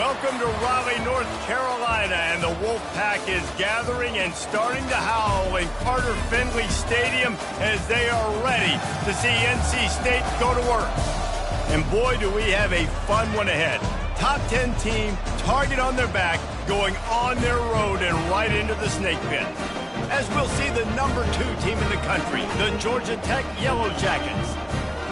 Welcome to Raleigh, North Carolina, and the Wolfpack is gathering and starting to howl in Carter Finley Stadium as they are ready to see NC State go to work. And boy, do we have a fun one ahead. Top 10 team, target on their back, going on their road and right into the snake pit. As we'll see the number 2 team in the country, the Georgia Tech Yellow Jackets,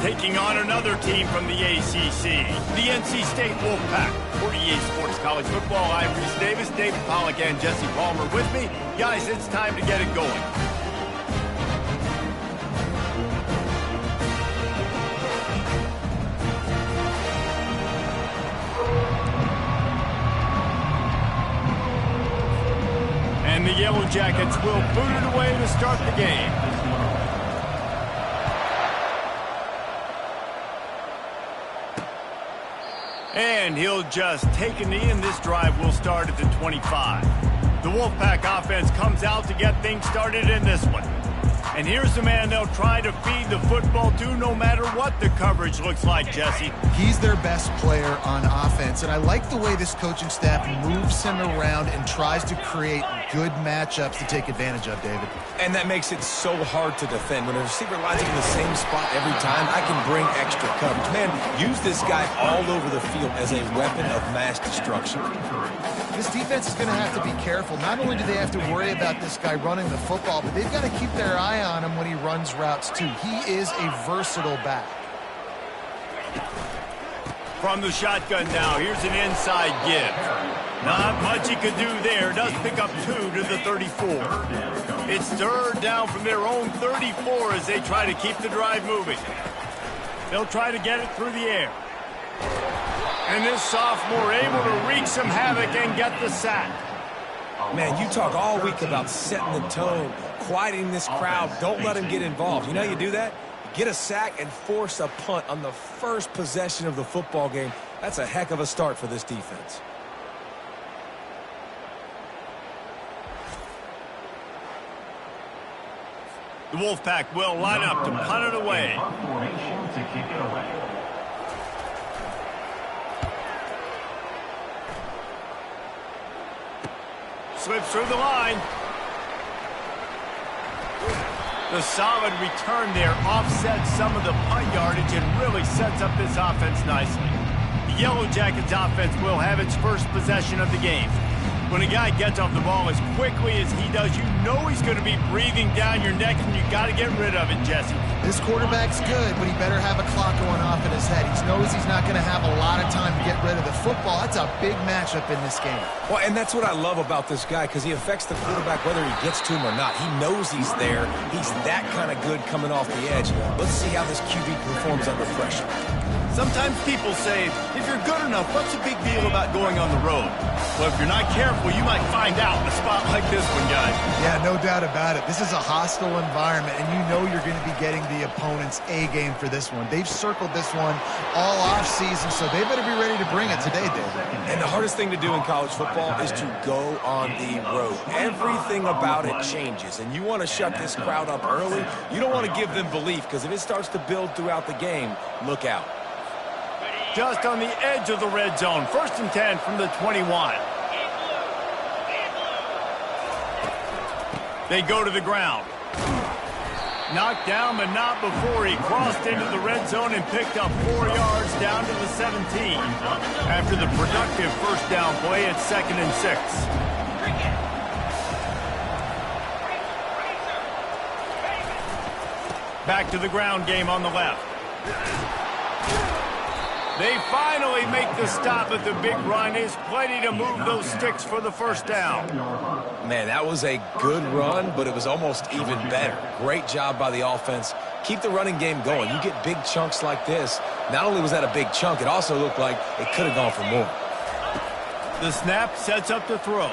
taking on another team from the ACC, the NC State Wolfpack. For EA Sports College Football, I'm Reese Davis, David Pollack, and Jesse Palmer with me. Guys, it's time to get it going. And the Yellow Jackets will boot it away to start the game. And he'll just take a knee, and this drive will start at the 25. The Wolfpack offense comes out to get things started in this one. And here's the man they'll try to feed the football to no matter what the coverage looks like, Jesse. He's their best player on offense, and I like the way this coaching staff moves him around and tries to create good matchups to take advantage of, David. And that makes it so hard to defend. When a receiver lines up in the same spot every time, I can bring extra coverage. Man, use this guy all over the field as a weapon of mass destruction. This defense is going to have to be careful. Not only do they have to worry about this guy running the football, but they've got to keep their eye on him when he runs routes too. He is a versatile back. From the shotgun now, here's an inside give. Not much he could do there. Does pick up 2 to the 34. It's third down from their own 34 as they try to keep the drive moving. They'll try to get it through the air. And this sophomore able to wreak some havoc and get the sack. Man, you talk all week about setting the tone, quieting this crowd. Don't let him get involved. You know how you do that? Get a sack and force a punt on the first possession of the football game. That's a heck of a start for this defense. The Wolfpack will line up to punt it away. Slips through the line. The solid return there offsets some of the punt yardage and really sets up this offense nicely. The Yellow Jackets offense will have its first possession of the game. When a guy gets off the ball as quickly as he does, you know he's going to be breathing down your neck, and you got to get rid of it, Jesse. This quarterback's good, but he better have a clock going off in his head. He knows he's not going to have a lot of time to get rid of the football. That's a big matchup in this game. Well, and that's what I love about this guy, because he affects the quarterback whether he gets to him or not. He knows he's there. He's that kind of good coming off the edge. Let's see how this QB performs under pressure. Sometimes people say, if you're good enough, what's the big deal about going on the road? Well, if you're not careful, you might find out in a spot like this one, guys. Yeah, no doubt about it. This is a hostile environment, and you know you're going to be getting the opponent's A-game for this one. They've circled this one all off-season, so they better be ready to bring it today, David. And the hardest thing to do in college football is to go on the road. Everything about it changes, and you want to shut this crowd up early. You don't want to give them belief, because if it starts to build throughout the game, look out. Just on the edge of the red zone. 1st and 10 from the 21. They go to the ground. Knocked down, but not before he crossed into the red zone and picked up 4 yards down to the 17. After the productive first down play, it's 2nd and 6. Back to the ground game on the left. They finally make the stop at the big run. Is plenty to move those sticks for the first down. Man, that was a good run, but it was almost even better. Great job by the offense. Keep the running game going. You get big chunks like this. Not only was that a big chunk, it also looked like it could have gone for more. The snap sets up the throw.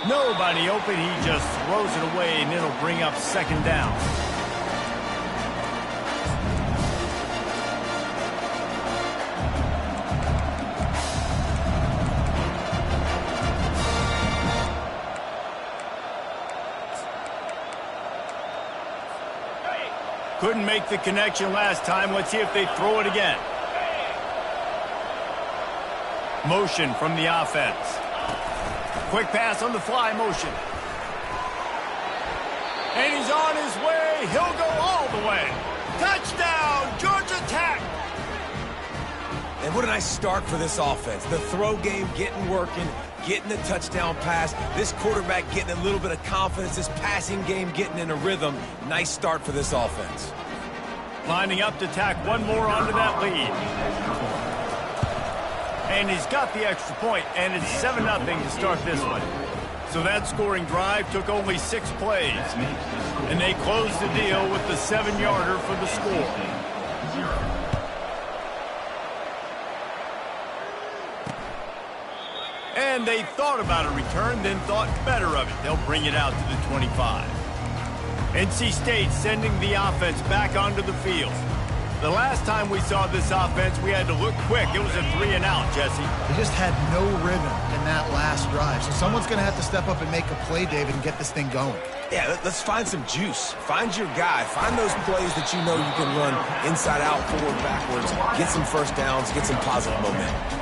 Nobody open. He just throws it away, and it'll bring up 2nd down. Couldn't make the connection last time. Let's see if they throw it again. Motion from the offense. Quick pass on the fly motion. And he's on his way. He'll go all the way. Touchdown, Georgia Tech. And what a nice start for this offense. The throw game getting working, getting the touchdown pass. This quarterback getting a little bit of confidence. This passing game getting in a rhythm. Nice start for this offense. Lining up to tack one more onto that lead. And he's got the extra point, and it's 7-0 to start this one. So that scoring drive took only 6 plays. And they closed the deal with the 7-yarder for the score. And they thought about a return, then thought better of it. They'll bring it out to the 25. NC State sending the offense back onto the field. The last time we saw this offense, we had to look quick. It was a 3-and-out, Jesse. They just had no rhythm in that last drive. So someone's going to have to step up and make a play, David, and get this thing going. Yeah, let's find some juice. Find your guy. Find those plays that you know you can run inside out, forward, backwards. Get some first downs. Get some positive momentum.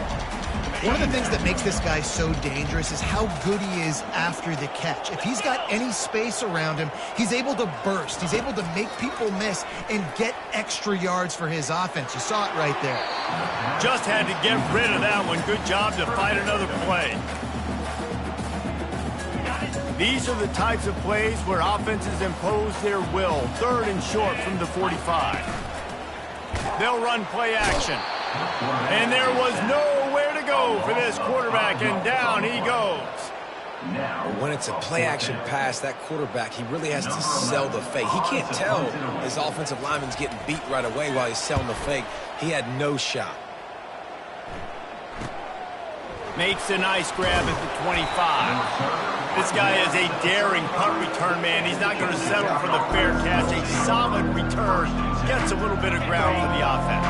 One of the things that makes this guy so dangerous is how good he is after the catch. If he's got any space around him, he's able to burst. He's able to make people miss and get extra yards for his offense. You saw it right there. Just had to get rid of that one. Good job to find another play. These are the types of plays where offenses impose their will. 3rd and short from the 45. They'll run play action. And there was nowhere to go for this quarterback, and down he goes. When it's a play-action pass, that quarterback, he really has to sell the fake. He can't tell his offensive lineman's getting beat right away while he's selling the fake. He had no shot. Makes a nice grab at the 25. This guy is a daring punt return man. He's not going to settle for the fair catch. A solid return. Gets a little bit of ground for the offense.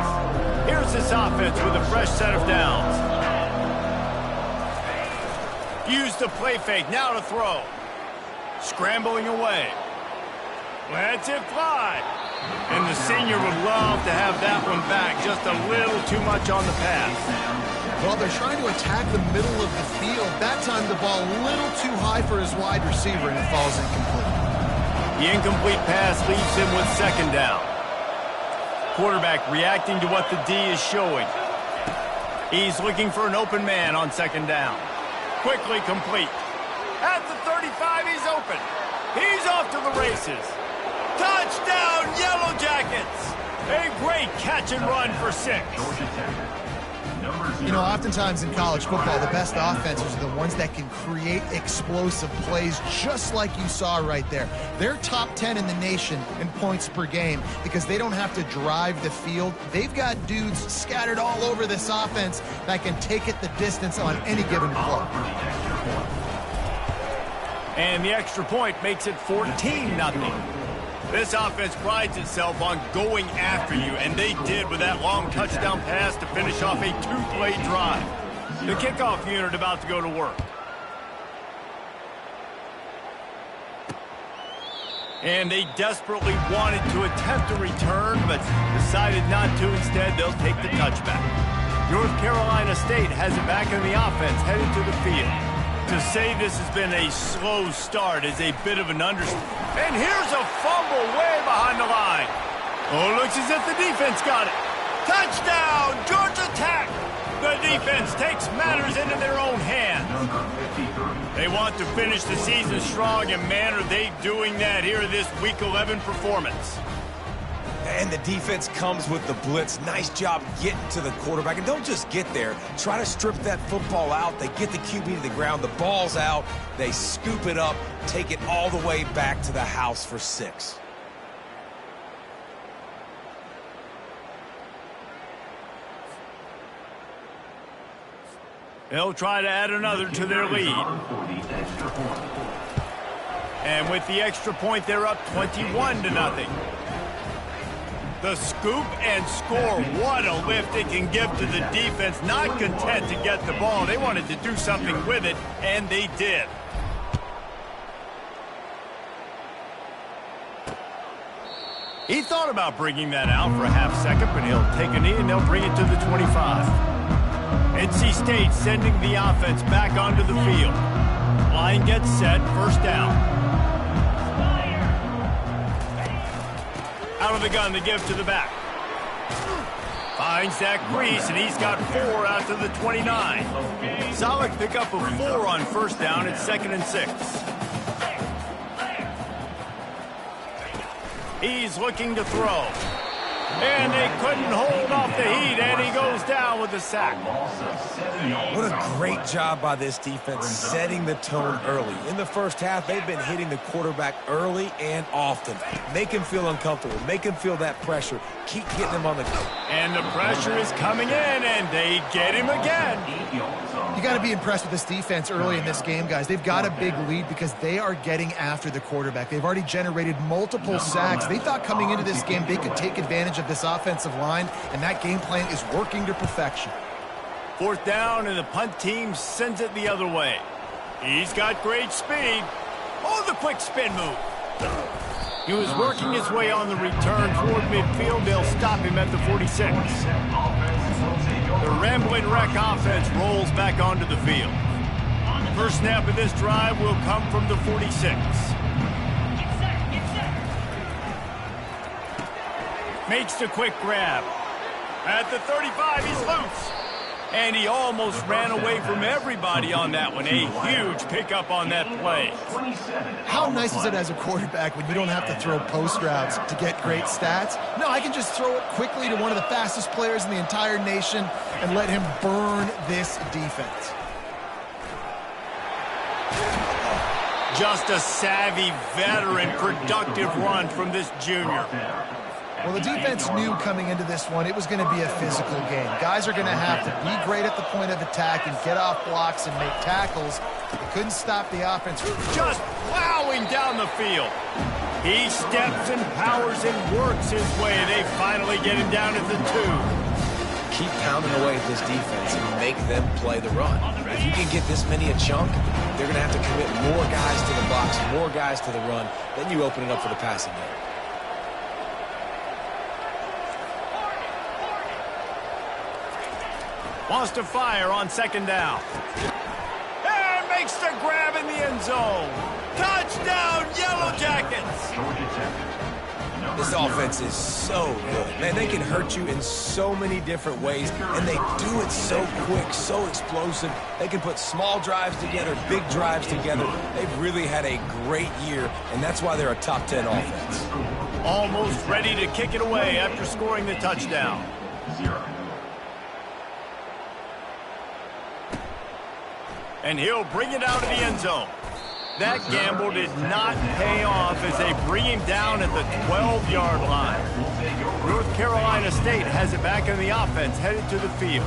Here's this offense with a fresh set of downs. Use the play fake, now to throw. Scrambling away. Lets it fly. And the senior would love to have that one back. Just a little too much on the pass. Well, they're trying to attack the middle of the field. That time the ball a little too high for his wide receiver, and it falls incomplete. The incomplete pass leaves him with 2nd down. Quarterback reacting to what the D is showing. He's looking for an open man on 2nd down. Quickly complete. At the 35, he's open. He's off to the races. Touchdown, Yellow Jackets! A great catch and run for 6. You know, oftentimes in college football, the best offenses are the ones that can create explosive plays, just like you saw right there. They're top 10 in the nation in points per game because they don't have to drive the field. They've got dudes scattered all over this offense that can take it the distance on any given play. And the extra point makes it 14-0. This offense prides itself on going after you, and they did with that long touchdown pass to finish off a 2-play drive. The kickoff unit about to go to work. And they desperately wanted to attempt a return, but decided not to. Instead, they'll take the touchback. North Carolina State has it back in the offense, headed to the field. To say this has been a slow start is a bit of an understatement. And here's a fumble way behind the line. Oh, looks as if the defense got it. Touchdown, Georgia Tech. The defense takes matters into their own hands. They want to finish the season strong, and man, are they doing that here in this Week 11 performance. And the defense comes with the blitz. Nice job getting to the quarterback. And don't just get there. Try to strip that football out. They get the QB to the ground. The ball's out. They scoop it up, take it all the way back to the house for 6. They'll try to add another to their lead. And with the extra point, they're up 21-0. The scoop and score, what a lift it can give to the defense. Not content to get the ball. They wanted to do something with it, and they did. He thought about bringing that out for a half second, but he'll take a knee and they'll bring it to the 25. NC State sending the offense back onto the field. Line gets set, first down. Out of the gun, the give to the back. Finds that crease, and he's got 4 out to the 29. Solid pickup of 4 on first down. It's 2nd and 6. He's looking to throw. And they couldn't hold off the heat, and he goes down with the sack. What a great job by this defense setting the tone early. In the first half, they've been hitting the quarterback early and often. Make him feel uncomfortable. Make him feel that pressure. Keep getting him on the go. And the pressure is coming in, and they get him again. You got to be impressed with this defense early in this game, guys. They've got a big lead because they are getting after the quarterback. They've already generated multiple sacks. They thought coming into this game they could take advantage of this offensive line, and that game plan is working to perfection. 4th down, and the punt team sends it the other way. He's got great speed. Oh, the quick spin move. He was working his way on the return toward midfield. They'll stop him at the 46. The Rambling Wreck offense rolls back onto the field. First snap of this drive will come from the 46. Makes the quick grab. At the 35, he's loose. And he almost ran away from everybody on that one. A huge pickup on that play. How nice is it as a quarterback when you don't have to throw post routes to get great stats? No, I can just throw it quickly to one of the fastest players in the entire nation and let him burn this defense. Just a savvy, veteran, productive run from this junior. Well, the defense knew coming into this one it was going to be a physical game. Guys are going to have to be great at the point of attack and get off blocks and make tackles. They couldn't stop the offense. Just plowing down the field. He steps and powers and works his way. They finally get him down at the 2. Keep pounding away at this defense and make them play the run. If you can get this many a chunk, they're going to have to commit more guys to the box, more guys to the run. Then you open it up for the passing game. Wants to fire on 2nd down. And makes the grab in the end zone. Touchdown, Yellow Jackets! This offense is so good. Man, they can hurt you in so many different ways, and they do it so quick, so explosive. They can put small drives together, big drives together. They've really had a great year, and that's why they're a top 10 offense. Almost ready to kick it away after scoring the touchdown. And he'll bring it out of the end zone. That gamble did not pay off as they bring him down at the 12-yard line. North Carolina State has it back in the offense, headed to the field.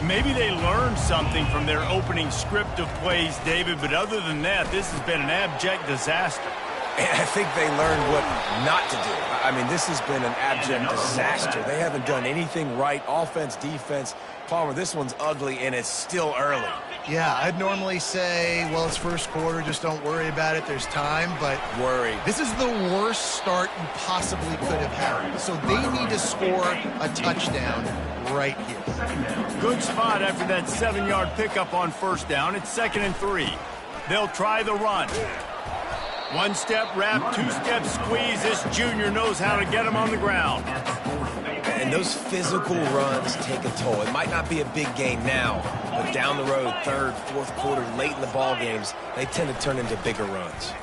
Maybe they learned something from their opening script of plays, David, but other than that, this has been an abject disaster. I think they learned what not to do. I mean, this has been an abject disaster. They haven't done anything right, offense, defense. Palmer, this one's ugly, and it's still early. Yeah, I'd normally say, well, it's first quarter, just don't worry about it, there's time, but this is the worst start you possibly could have had. So they need to score a touchdown right here. Good spot after that 7-yard pickup on first down. It's 2nd and 3. They'll try the run. 1-step wrap, 2-step squeeze. This junior knows how to get him on the ground. And those physical runs take a toll. It might not be a big game now, but down the road, 3rd, 4th quarter, late in the ball games, they tend to turn into bigger runs.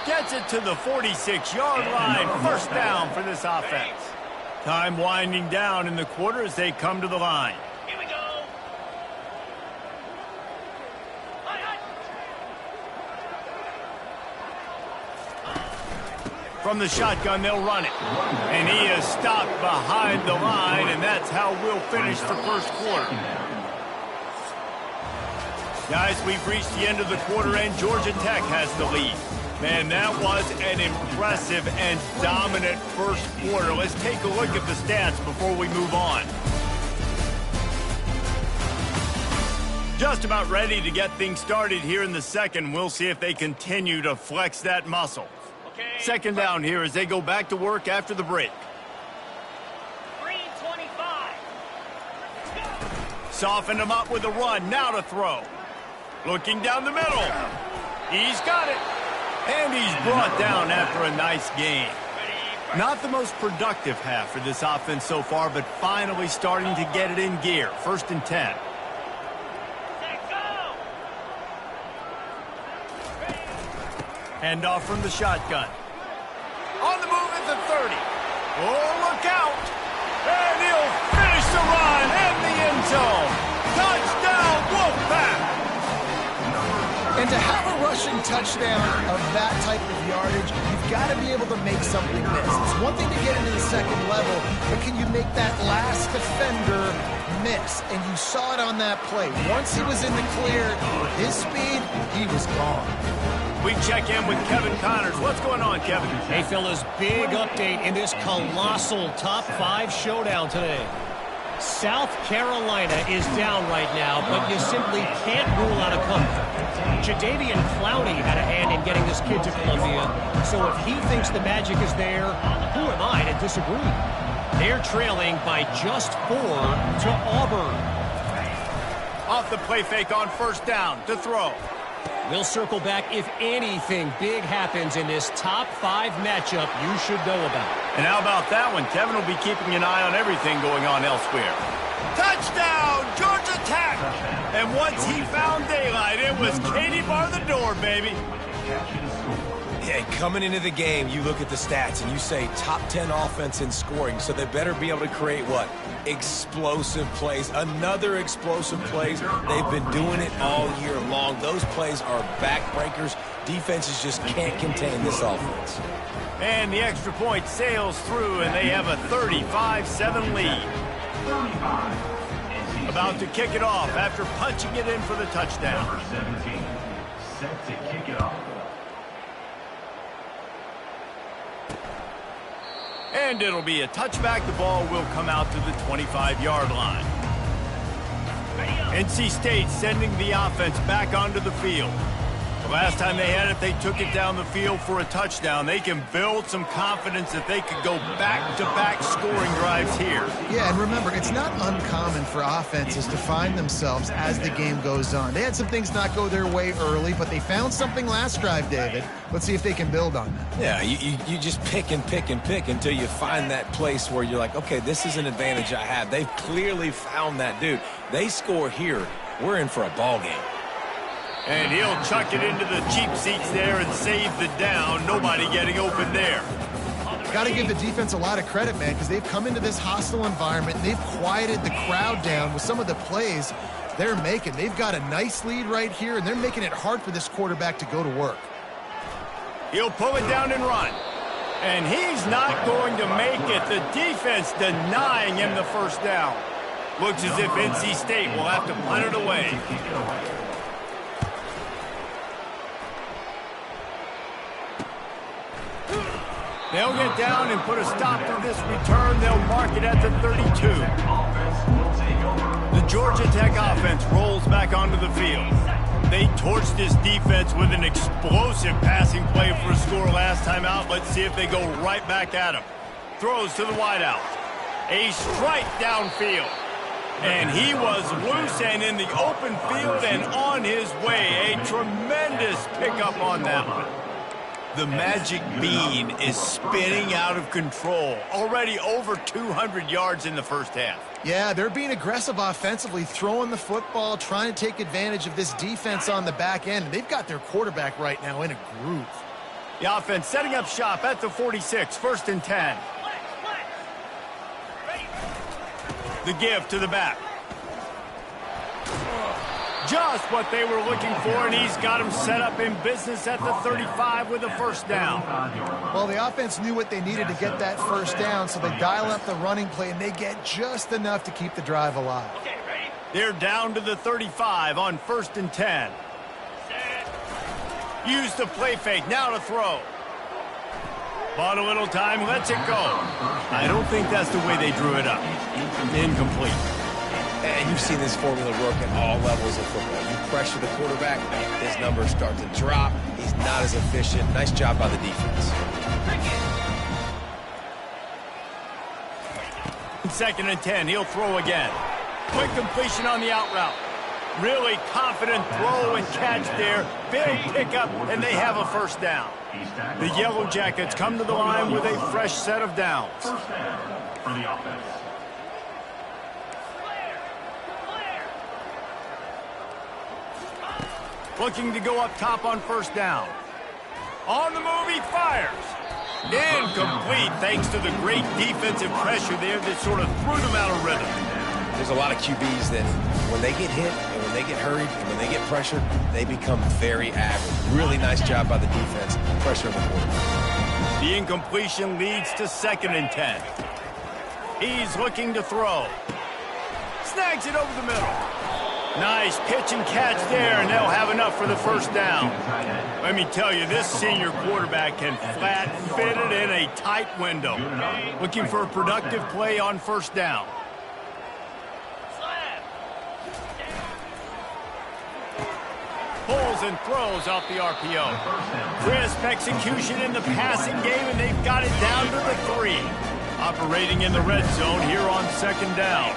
Gets it to the 46-yard line. First down for this offense. Time winding down in the quarter as they come to the line. Here we go. From the shotgun, they'll run it. And he is stopped behind the line, and that's how we'll finish the first quarter. Guys, we've reached the end of the quarter, and Georgia Tech has the lead. Man, that was an impressive and dominant first quarter. Let's take a look at the stats before we move on. Just about ready to get things started here in the second. We'll see if they continue to flex that muscle. Second down here as they go back to work after the break. Green 25. Softened him up with a run, now to throw. Looking down the middle. He's got it. And he's brought down after a nice gain. Not the most productive half for this offense so far, but finally starting to get it in gear. 1st and 10. Handoff from the shotgun. On the move at the 30. Oh, look out. And he'll finish the run in the end zone. Touchdown, Wolfpack. And to have a rushing touchdown of that type of yardage, you've got to be able to make something miss. It's one thing to get into the second level, but can you make that last defender miss? And you saw it on that play. Once he was in the clear, with his speed, he was gone. We check in with Kevin Connors. What's going on, Kevin? Hey, fellas, big update in this colossal top 5 showdown today. South Carolina is down right now, but you simply can't rule out a comeback. Jadeveon Clowney had a hand in getting this kid to Columbia, so if he thinks the magic is there, who am I to disagree? They're trailing by just 4 to Auburn. Off the play fake on 1st down to throw. We'll circle back if anything big happens in this top 5 matchup you should know about. And how about that one? Kevin will be keeping an eye on everything going on elsewhere. Touchdown, Georgia Tech! And once he found daylight, it was Katie bar the door, baby. Yeah, coming into the game, you look at the stats and you say top 10 offense in scoring, so they better be able to create what? Explosive plays. Another explosive plays. They've been doing it all year long. Those plays are backbreakers. Defenses just can't contain this offense. And the extra point sails through, and they have a 35-7 lead. About to kick it off after punching it in for the touchdown. Number 17, set to kick it off. And it'll be a touchback. The ball will come out to the 25-yard line. NC State sending the offense back onto the field. The last time they had it, they took it down the field for a touchdown. They can build some confidence that they could go back-to-back scoring drives here. Yeah, and remember, it's not uncommon for offenses to find themselves as the game goes on. They had some things not go their way early, but they found something last drive, David. Let's see if they can build on that. Yeah, you just pick and pick and pick until you find that place where you're like, okay, this is an advantage I have. They've clearly found that, dude. They score here, we're in for a ball game. And he'll chuck it into the cheap seats there and save the down. Nobody getting open there. Got to give the defense a lot of credit, man, because they've come into this hostile environment and they've quieted the crowd down with some of the plays they're making. They've got a nice lead right here, and they're making it hard for this quarterback to go to work. He'll pull it down and run. And he's not going to make it. The defense denying him the 1st down. Looks as if NC State will have to punt it away. They'll get down and put a stop to this return. They'll mark it at the 32. The Georgia Tech offense rolls back onto the field. They torched this defense with an explosive passing play for a score last time out. Let's see if they go right back at him. Throws to the wideout. A strike downfield. And he was loose and in the open field and on his way. A tremendous pickup on that one. The magic bean is spinning out of control. Already over 200 yards in the 1st half. Yeah, they're being aggressive offensively, throwing the football, trying to take advantage of this defense on the back end. They've got their quarterback right now in a groove. The offense setting up shop at the 46, 1st and 10. The give to the back. Just what they were looking for, and he's got him set up in business at the 35 with a 1st down. Well, the offense knew what they needed to get that 1st down, so they dial up the running play, and they get just enough to keep the drive alive. They're down to the 35 on 1st and 10. Use the play fake, now to throw. Bought a little time, lets it go. I don't think that's the way they drew it up. Incomplete. And you've seen this formula work at all levels of football. You pressure the quarterback, his numbers start to drop. He's not as efficient. Nice job by the defense. 2nd and 10, he'll throw again. Quick completion on the out route. Really confident throw and catch there. Big pickup, and they have a first down. The Yellow Jackets come to the line with a fresh set of downs. First down for the offense. Looking to go up top on first down. On the move, he fires. Incomplete, thanks to the great defensive pressure there that sort of threw them out of rhythm. There's a lot of QBs that when they get hit and when they get hurried and when they get pressured, they become very average. Really nice job by the defense, pressuring the quarterback. The incompletion leads to 2nd and 10. He's looking to throw. Snags it over the middle. Nice pitch and catch there, and they'll have enough for the first down. Let me tell you, this senior quarterback can flat fit it in a tight window. Looking for a productive play on first down. Pulls and throws off the RPO. Crisp execution in the passing game, and they've got it down to the 3. Operating in the red zone here on 2nd down.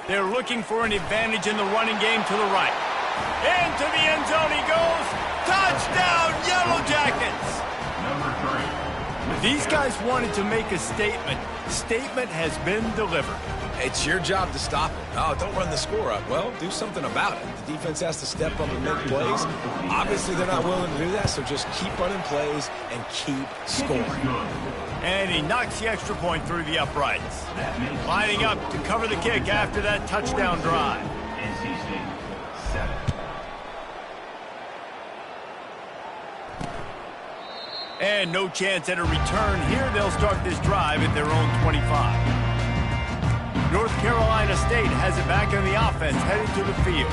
They're looking for an advantage in the running game to the right. Into the end zone he goes. Touchdown, Yellow Jackets! Number 3. These guys wanted to make a statement. Statement has been delivered. It's your job to stop it. Oh, don't run the score up. Well, do something about it. The defense has to step up and make plays. Obviously, they're not willing to do that, so just keep running plays and keep scoring. And he knocks the extra point through the uprights. Lining up to cover the kick after that touchdown drive. NC State 7. And no chance at a return here. They'll start this drive at their own 25. North Carolina State has it back on the offense, headed to the field.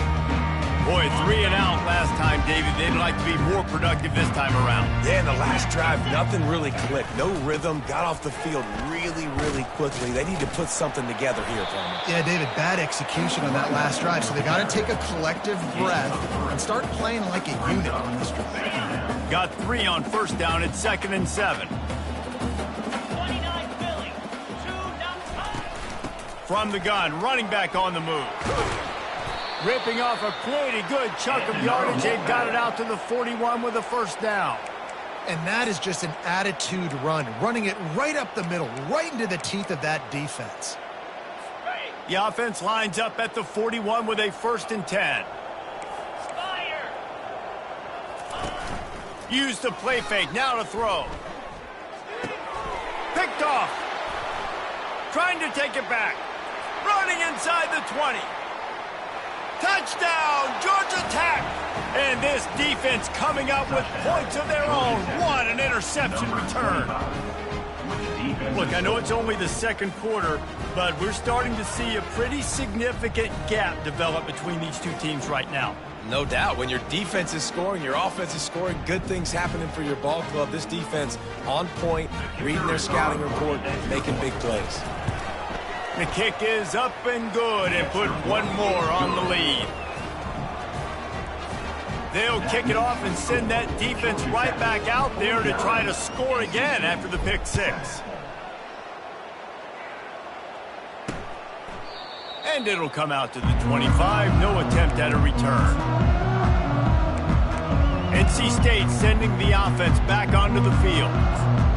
Boy, 3 and out last time, David. They'd like to be more productive this time around. Yeah, in the last drive, nothing really clicked. No rhythm, got off the field really, really quickly. They need to put something together here, Palmer. Yeah, David, bad execution on that last drive, so they got to take a collective breath and start playing like a unit on this drive. Got 3 on first down at 2nd and 7. From the gun, running back on the move. Ripping off a pretty good chunk of yardage. They've got it out to the 41 with a first down. And that is just an attitude run, running it right up the middle, right into the teeth of that defense. The offense lines up at the 41 with a 1st and 10. Used the play fake, now to throw. Picked off. Trying to take it back. Running inside the 20. Touchdown, Georgia Tech! And this defense coming up with points of their own. What an interception return. Look, I know it's only the 2nd quarter, but we're starting to see a pretty significant gap develop between these two teams right now. No doubt. When your defense is scoring, your offense is scoring, good things happening for your ball club. This defense on point, reading their scouting report, making big plays. The kick is up and good and put one more on the lead. They'll kick it off and send that defense right back out there to try to score again after the pick 6. And it'll come out to the 25. No attempt at a return. NC State sending the offense back onto the field.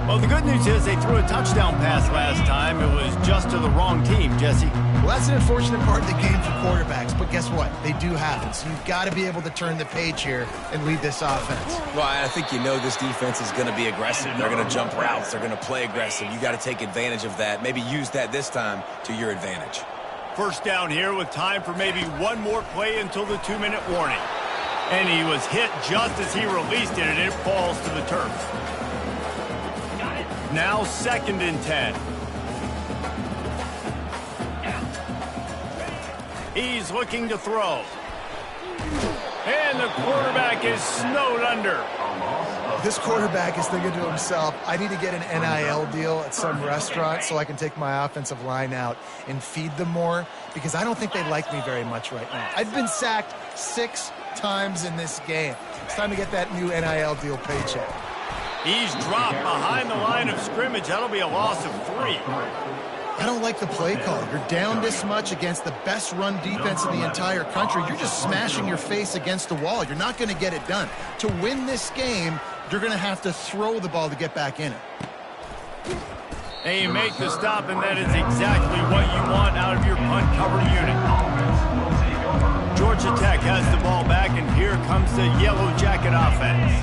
Well, the good news is they threw a touchdown pass last time. It was just to the wrong team, Jesse. Well, that's an unfortunate part of the game for quarterbacks, but guess what? They do happen. So you've got to be able to turn the page here and lead this offense. Well, I think you know this defense is going to be aggressive. They're going to jump routes. They're going to play aggressive. You got to take advantage of that. Maybe use that this time to your advantage. First down here with time for maybe one more play until the 2-minute warning. And he was hit just as he released it, and it falls to the turf. Now 2nd and 10. He's looking to throw. And the quarterback is snowed under. This quarterback is thinking to himself, I need to get an NIL deal at some restaurant so I can take my offensive line out and feed them more, because I don't think they like me very much right now. I've been sacked 6 times in this game. It's time to get that new NIL deal paycheck. He's dropped behind the line of scrimmage. That'll be a loss of 3. I don't like the play call. You're down this much against the best run defense in the entire country. You're just smashing your face against the wall. You're not going to get it done. To win this game, you're going to have to throw the ball to get back in it. And you make the stop, and that is exactly what you want out of your punt cover unit. Georgia Tech has the ball back, and here comes the Yellow Jacket offense.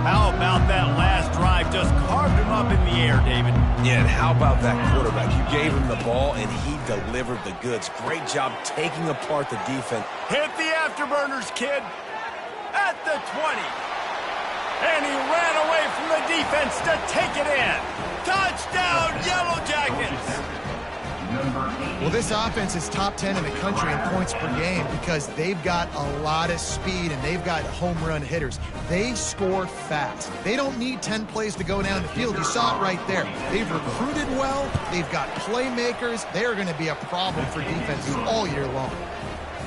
How about that last drive? Just carved him up in the air, David. Yeah, and how about that quarterback? You gave him the ball, and he delivered the goods. Great job taking apart the defense. Hit the afterburners, kid. At the 20. And he ran away from the defense to take it in. Touchdown, Yellow Jackets. Well, this offense is top 10 in the country in points per game because they've got a lot of speed and they've got home run hitters. They score fast. They don't need 10 plays to go down the field. You saw it right there. They've recruited well. They've got playmakers. They are going to be a problem for defenses all year long.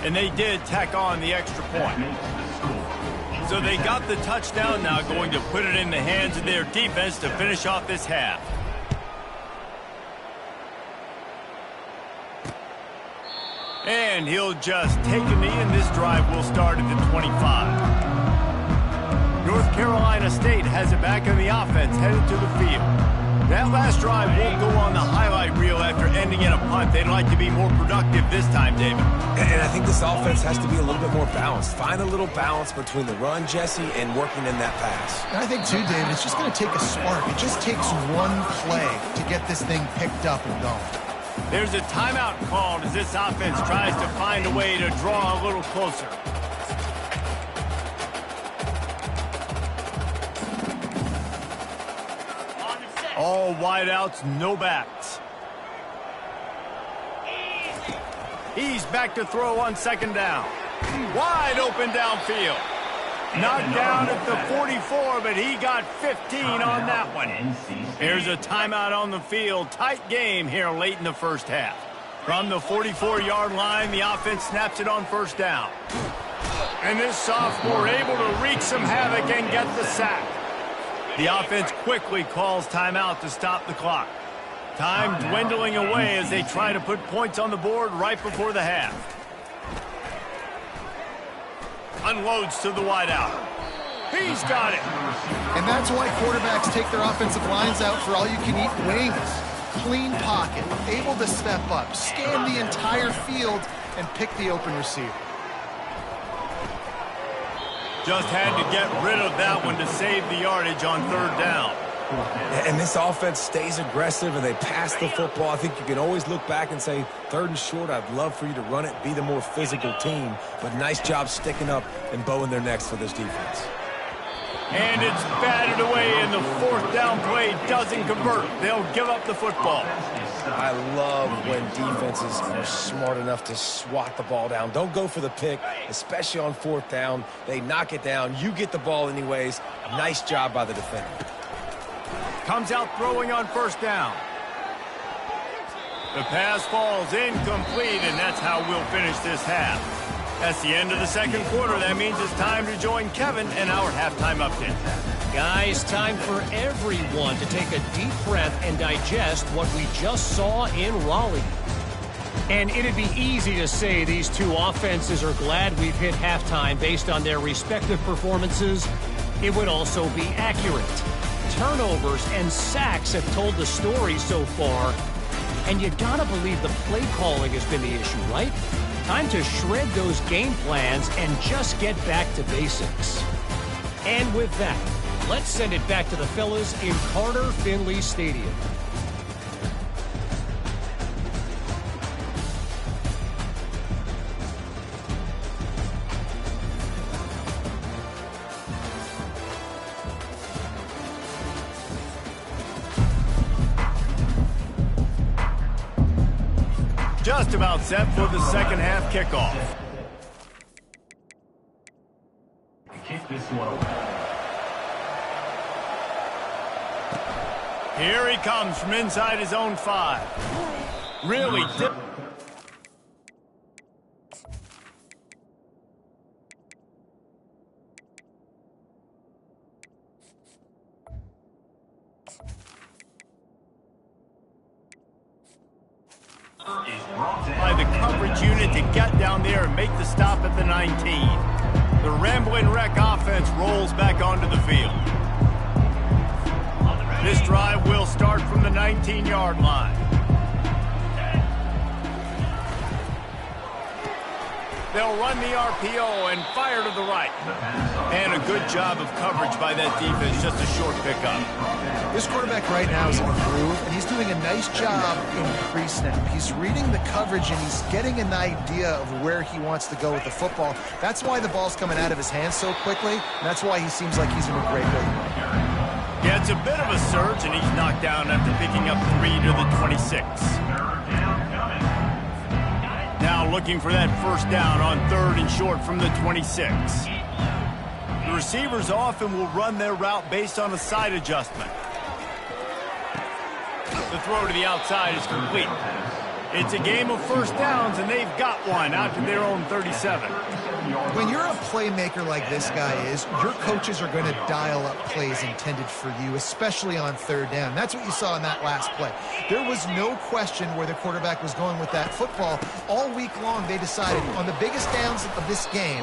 And they did tack on the extra point. So they got the touchdown, now going to put it in the hands of their defense to finish off this half. And he'll just take a knee, and this drive will start at the 25. North Carolina State has it back on the offense, headed to the field. That last drive won't go on the highlight reel after ending in a punt. They'd like to be more productive this time, David. And I think this offense has to be a little bit more balanced. Find a little balance between the run, Jesse, and working in that pass. And I think, too, David, it's just going to take a spark. It just takes one play to get this thing picked up and going. There's a timeout called as this offense tries to find a way to draw a little closer. All wideouts, no backs. He's back to throw on second down. Wide open downfield. Knocked down at the 44, but he got 15 on that one. Here's a timeout on the field. Tight game here late in the first half. From the 44-yard line, the offense snaps it on first down. And this sophomore able to wreak some havoc and get the sack. The offense quickly calls timeout to stop the clock. Time dwindling away as they try to put points on the board right before the half. Unloads to the wideout. He's got it. And that's why quarterbacks take their offensive lines out for all-you-can-eat wings. Clean pocket, able to step up, scan the entire field, and pick the open receiver. Just had to get rid of that one to save the yardage on third down. And this offense stays aggressive and they pass the football. I think you can always look back and say, third and short, I'd love for you to run it, be the more physical team. But nice job sticking up and bowing their necks for this defense. And it's batted away, and the fourth down play doesn't convert. They'll give up the football. I love when defenses are smart enough to swat the ball down. Don't go for the pick, especially on fourth down. They knock it down. You get the ball anyways. Nice job by the defender. Comes out throwing on first down. The pass falls incomplete, and that's how we'll finish this half. That's the end of the second quarter. That means it's time to join Kevin in our halftime update. Guys, time for everyone to take a deep breath and digest what we just saw in Raleigh. And it'd be easy to say these two offenses are glad we've hit halftime based on their respective performances. It would also be accurate. Turnovers and sacks have told the story so far. And you gotta believe the play calling has been the issue, right? Time to shred those game plans and just get back to basics. And with that, let's send it back to the fellas in Carter Finley Stadium. Just about set for the second half kickoff. Kick this one away. Here he comes from inside his own 5. Really dip. by the coverage unit to get down there and make the stop at the 19. The Rambling Wreck offense rolls back onto the field. This drive will start from the 19-yard line. They'll run the RPO and fire to the right. And a good job of coverage by that defense, just a short pickup. This quarterback right now is in a groove, and he's doing a nice job in pre-snap. He's reading the coverage, and he's getting an idea of where he wants to go with the football. That's why the ball's coming out of his hands so quickly, and that's why he seems like he's in a great rhythm. Yeah, it's a bit of a surge, and he's knocked down after picking up 3 to the 26. Now looking for that first down on 3rd and short from the 26. The receivers often will run their route based on a side adjustment. The throw to the outside is complete. It's a game of first downs, and they've got one out to their own 37. When you're a playmaker like this guy is, your coaches are going to dial up plays intended for you, especially on 3rd down. That's what you saw in that last play. There was no question where the quarterback was going with that football. All week long, they decided on the biggest downs of this game,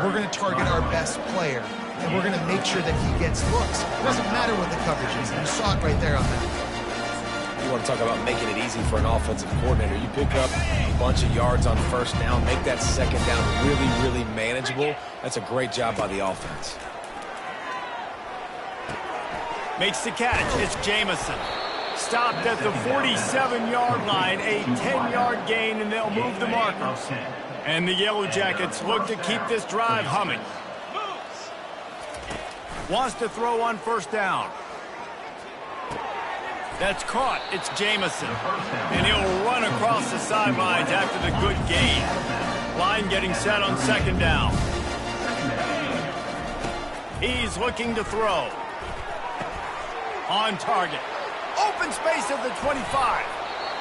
we're going to target our best player, and we're going to make sure that he gets looks. It doesn't matter what the coverage is. You saw it right there on that. You want to talk about making it easy for an offensive coordinator. You pick up a bunch of yards on 1st down, make that 2nd down really, really manageable. That's a great job by the offense. Makes the catch. It's Jamison. Stopped at the 47-yard line, a 10-yard gain, and they'll move the markers. And the Yellow Jackets look to keep this drive humming. Wants to throw on 1st down. That's caught. It's Jamison. And he'll run across the sidelines after the good gain. Line getting set on 2nd down. He's looking to throw. On target. Open space at the 25.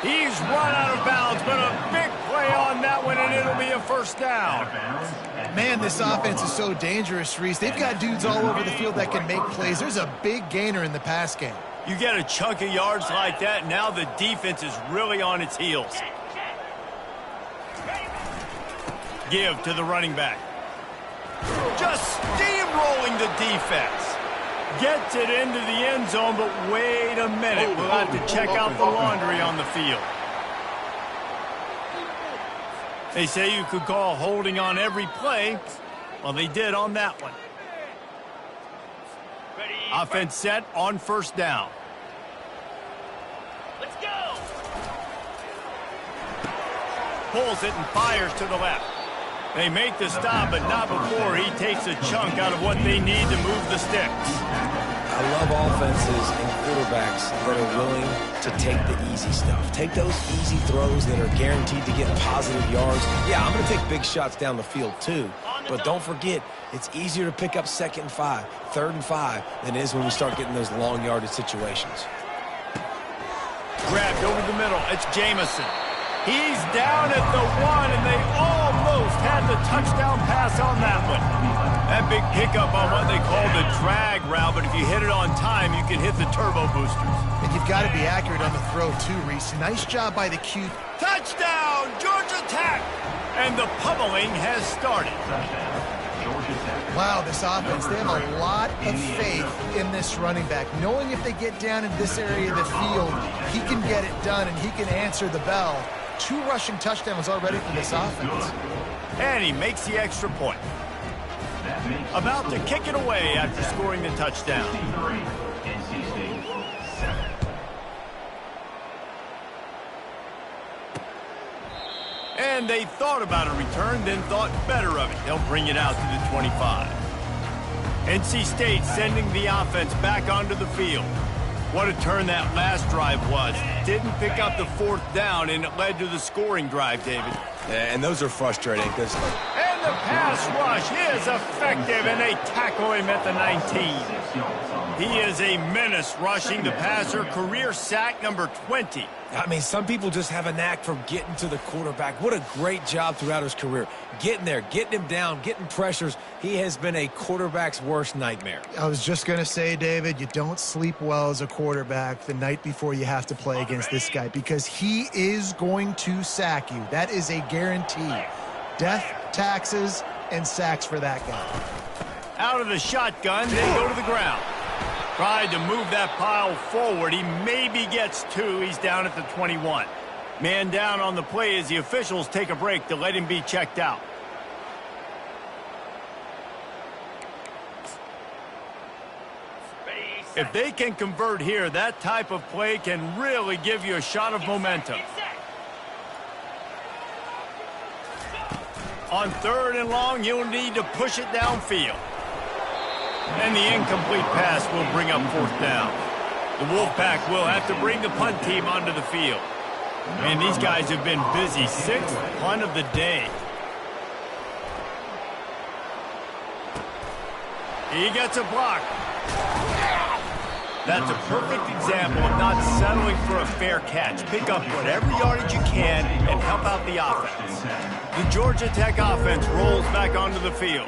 He's run out of bounds, but a big play on that one, and it'll be a 1st down. Man, this offense is so dangerous, Reese. They've got dudes all over the field that can make plays. There's a big gainer in the pass game. You get a chunk of yards like that, now the defense is really on its heels. Give to the running back. Just steamrolling the defense. Gets it into the end zone, but wait a minute. We'll have to check out the laundry on the field. They say you could call holding on every play. Well, they did on that one. Offense set on 1st down. Let's go! Pulls it and fires to the left. They make the stop, but not before he takes a chunk out of what they need to move the sticks. I love offenses and quarterbacks that are willing to take the easy stuff. Take those easy throws that are guaranteed to get positive yards. Yeah, I'm going to take big shots down the field too. But don't forget, it's easier to pick up 2nd and 5, 3rd and 5 than it is when we start getting those long yardage situations. Grabbed over the middle. It's Jamison. He's down at the 1, and they almost had the touchdown pass on that one. That big pickup on what they call the drag route, but if you hit it on time, you can hit the turbo boosters. And you've got to be accurate on the throw, too, Reese. Nice job by the Q. Touchdown, Georgia Tech! And the pummeling has started. Wow, this offense, they have a lot of faith in this running back. Knowing if they get down in this area of the field, he can get it done and he can answer the bell. 2 rushing touchdowns already from this offense. And he makes the extra point. About to kick it away after scoring the touchdown. And they thought about a return, then thought better of it. They'll bring it out to the 25. NC State sending the offense back onto the field. What a turn that last drive was. Didn't pick up the 4th down, and it led to the scoring drive, David. Yeah, and those are frustrating because... And the pass rush is effective, and they tackle him at the 19. He is a menace rushing the passer, career sack number 20. I mean, some people just have a knack for getting to the quarterback. What a great job throughout his career. Getting there, getting him down, getting pressures. He has been a quarterback's worst nightmare. I was just going to say, David, you don't sleep well as a quarterback the night before you have to play against this guy because he is going to sack you. That is a guarantee. Death, taxes, and sacks for that guy. Out of the shotgun, they go to the ground. Tried to move that pile forward. He maybe gets 2. He's down at the 21. Man down on the play as the officials take a break to let him be checked out. If they can convert here, that type of play can really give you a shot of momentum. On 3rd and long, you'll need to push it downfield. And the incomplete pass will bring up 4th down. The Wolfpack will have to bring the punt team onto the field. And these guys have been busy. 6th punt of the day. He gets a block. That's a perfect example of not settling for a fair catch. Pick up whatever yardage you can and help out the offense. The Georgia Tech offense rolls back onto the field.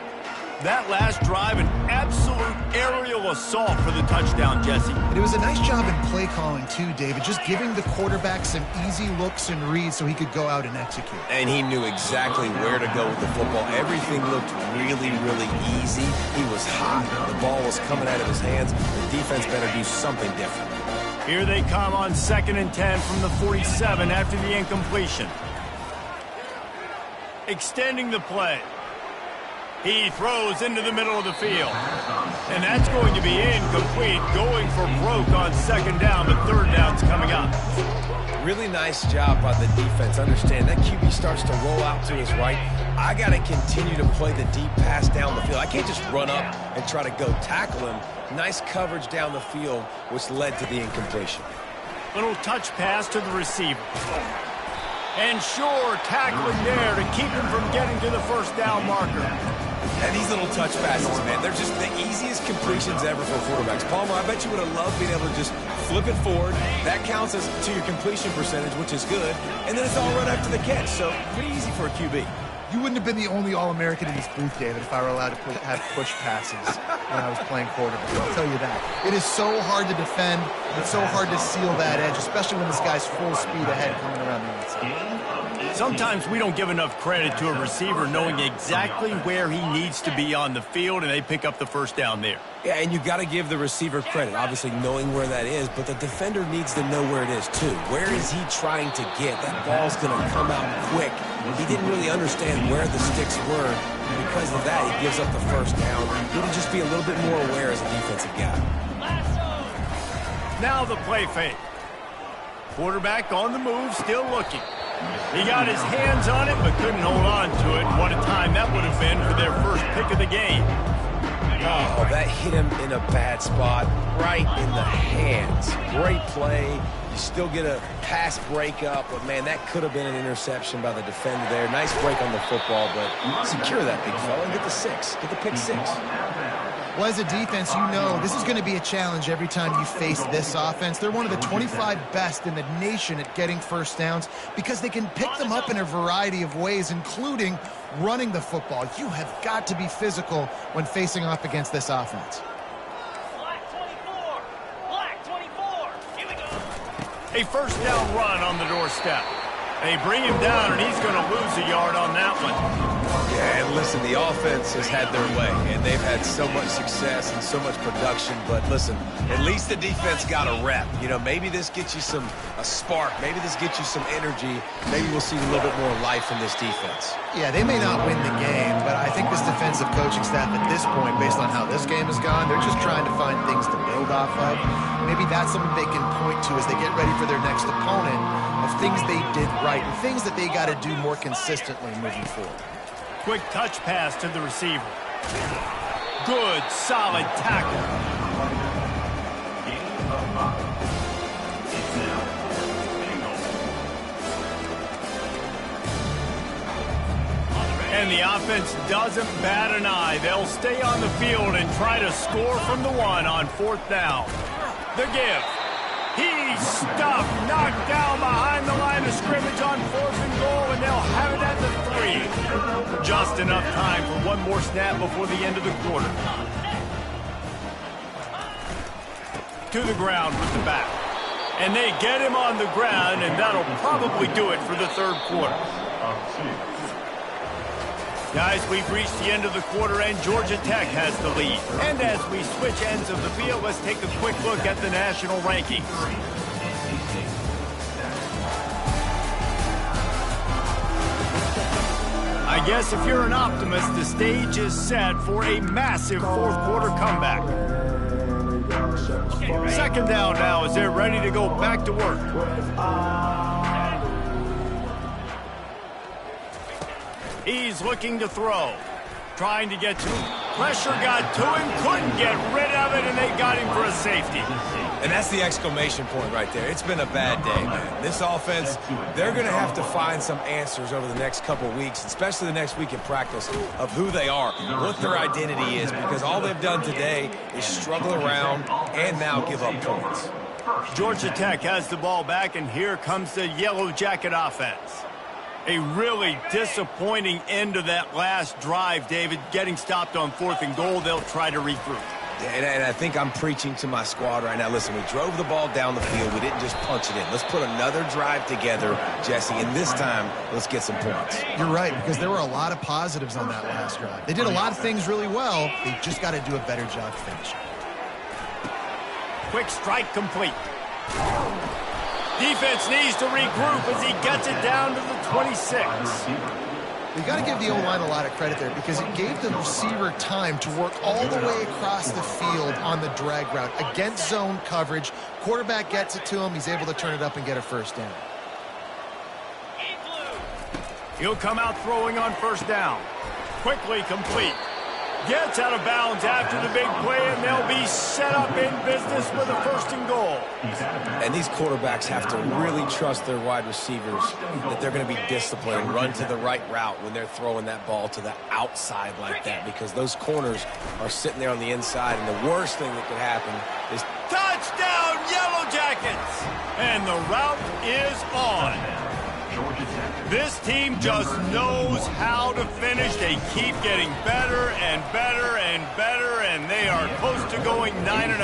That last drive, an absolute aerial assault for the touchdown, Jesse. It was a nice job in play calling, too, David, just giving the quarterback some easy looks and reads so he could go out and execute. And he knew exactly where to go with the football. Everything looked really, really easy. He was hot. The ball was coming out of his hands. The defense better do something different. Here they come on 2nd and 10 from the 47 after the incompletion. Extending the play. He throws into the middle of the field. And that's going to be incomplete, going for broke on 2nd down, but 3rd down's coming up. Really nice job by the defense. Understand, that QB starts to roll out to his right. I got to continue to play the deep pass down the field. I can't just run up and try to go tackle him. Nice coverage down the field, which led to the incompletion. Little touch pass to the receiver. And sure, tackling there to keep him from getting to the 1st down marker. And these little touch passes, man, they're just the easiest completions ever for quarterbacks. Palmer, I bet you would have loved being able to just flip it forward. That counts as to your completion percentage, which is good. And then it's all run after the catch, so pretty easy for a QB. You wouldn't have been the only All-American in this booth, David, if I were allowed to have push passes when I was playing quarterback. I'll tell you that. It is so hard to defend. It's so hard to seal that edge, especially when this guy's full speed ahead coming around the inside. Sometimes we don't give enough credit to a receiver knowing exactly where he needs to be on the field, and they pick up the 1st down there. Yeah, and you got to give the receiver credit, obviously knowing where that is, but the defender needs to know where it is too. Where is he trying to get? That ball's going to come out quick. He didn't really understand where the sticks were, and because of that, he gives up the 1st down. He would just be a little bit more aware as a defensive guy. Now the play fake. Quarterback on the move, still looking. He got his hands on it, but couldn't hold on to it. What a time that would have been for their 1st pick of the game. Oh, that hit him in a bad spot, right in the hands. Great play. You still get a pass breakup, but, man, that could have been an interception by the defender there. Nice break on the football, but secure that big fella and get the 6. Get the pick 6. Well, as a defense, you know this is going to be a challenge every time you face this offense. They're one of the 25 best in the nation at getting 1st downs because they can pick them up in a variety of ways, including running the football. You have got to be physical when facing off against this offense. Black 24. Black 24. Here we go. A 1st down run on the doorstep. They bring him down, and he's going to lose a yard on that one. Yeah, and listen, the offense has had their way, and they've had so much success and so much production. But listen, at least the defense got a rep. You know, maybe this gets you a spark. Maybe this gets you some energy. Maybe we'll see a little bit more life in this defense. Yeah, they may not win the game, but I think this defensive coaching staff at this point, based on how this game has gone, they're just trying to find things to build off of. Maybe that's something they can point to as they get ready for their next opponent of things they did right and things that they got to do more consistently moving forward. Quick touch pass to the receiver. Good, solid tackle. And And the offense doesn't bat an eye. They'll stay on the field and try to score from the 1 on 4th down. The give. He's stuffed, knocked down behind the line of scrimmage on 4th and goal, and they'll have it at the 3. Just enough time for one more snap before the end of the quarter. To the ground with the back. And they get him on the ground, and that'll probably do it for the 3rd quarter. Guys, we've reached the end of the quarter, and Georgia Tech has the lead. And as we switch ends of the field, let's take a quick look at the national rankings. I guess if you're an optimist, the stage is set for a massive 4th quarter comeback. 2nd down now as they're ready to go back to work. He's looking to throw. Trying to get to him. Pressure got to him, couldn't get rid of it, and they got him for a safety. And that's the exclamation point right there. It's been a bad day, man. This offense, they're going to have to find some answers over the next couple weeks, especially the next week in practice, of who they are, what their identity is, because all they've done today is struggle around and now give up points. Georgia Tech has the ball back, and here comes the Yellow Jacket offense. A really disappointing end of that last drive, David. Getting stopped on 4th and goal, they'll try to regroup. And I think I'm preaching to my squad right now. Listen, we drove the ball down the field. We didn't just punch it in. Let's put another drive together, Jesse, and this time, let's get some points. You're right, because there were a lot of positives on that last drive. They did a lot of things really well. They just got to do a better job finishing. Quick strike complete. Defense needs to regroup as he gets it down to the 26. You got to give the O-line a lot of credit there because it gave the receiver time to work all the way across the field on the drag route against zone coverage. Quarterback gets it to him. He's able to turn it up and get a 1st down. He'll come out throwing on 1st down. Quickly complete. Gets out of bounds after the big play, and they'll be set up in business with a 1st and goal. And these quarterbacks have to really trust their wide receivers that they're going to be disciplined and run to the right route when they're throwing that ball to the outside like that, because those corners are sitting there on the inside, and the worst thing that could happen is touchdown, Yellow Jackets! And the route is on. This team just knows how to finish. They keep getting better and better and better, and they are close to going 9-0.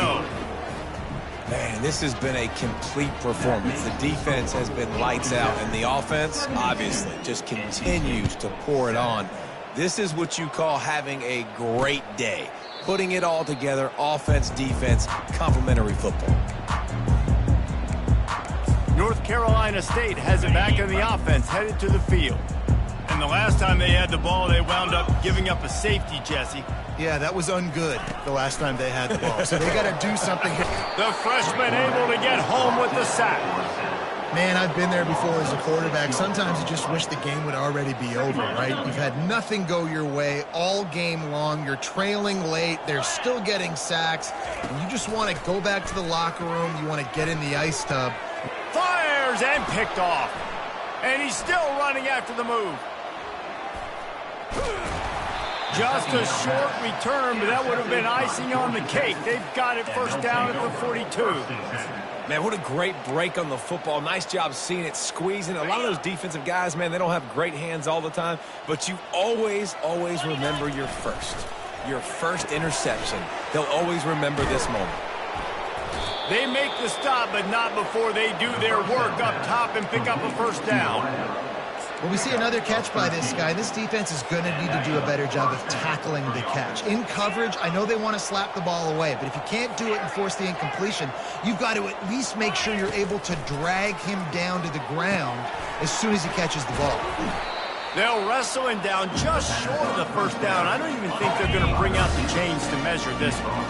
Man, this has been a complete performance. The defense has been lights out, and the offense, obviously, just continues to pour it on. This is what you call having a great day. Putting it all together, offense, defense, complementary football. North Carolina State has it back in the offense, headed to the field. And the last time they had the ball, they wound up giving up a safety, Jesse. Yeah, that was ungood the last time they had the ball. So they got to do something here. The freshman able to get home with the sack. Man, I've been there before as a quarterback. Sometimes you just wish the game would already be over, right? You've had nothing go your way all game long. You're trailing late. They're still getting sacks. And you just want to go back to the locker room. You want to get in the ice tub. Fires and picked off. And he's still running after the move. Just a short return, but that would have been icing on the cake. They've got it 1st down at the 42. Man, what a great break on the football. Nice job seeing it, squeezing. A lot of those defensive guys, man, they don't have great hands all the time, but you always remember your first interception. They'll always remember this moment. They make the stop, but not before they do their work up top and pick up a 1st down. Well, we see another catch by this guy. This defense is going to need to do a better job of tackling the catch. In coverage, I know they want to slap the ball away, but if you can't do it and force the incompletion, you've got to at least make sure you're able to drag him down to the ground as soon as he catches the ball. They'll wrestle him down just short of the 1st down. I don't even think they're going to bring out the chains to measure this one.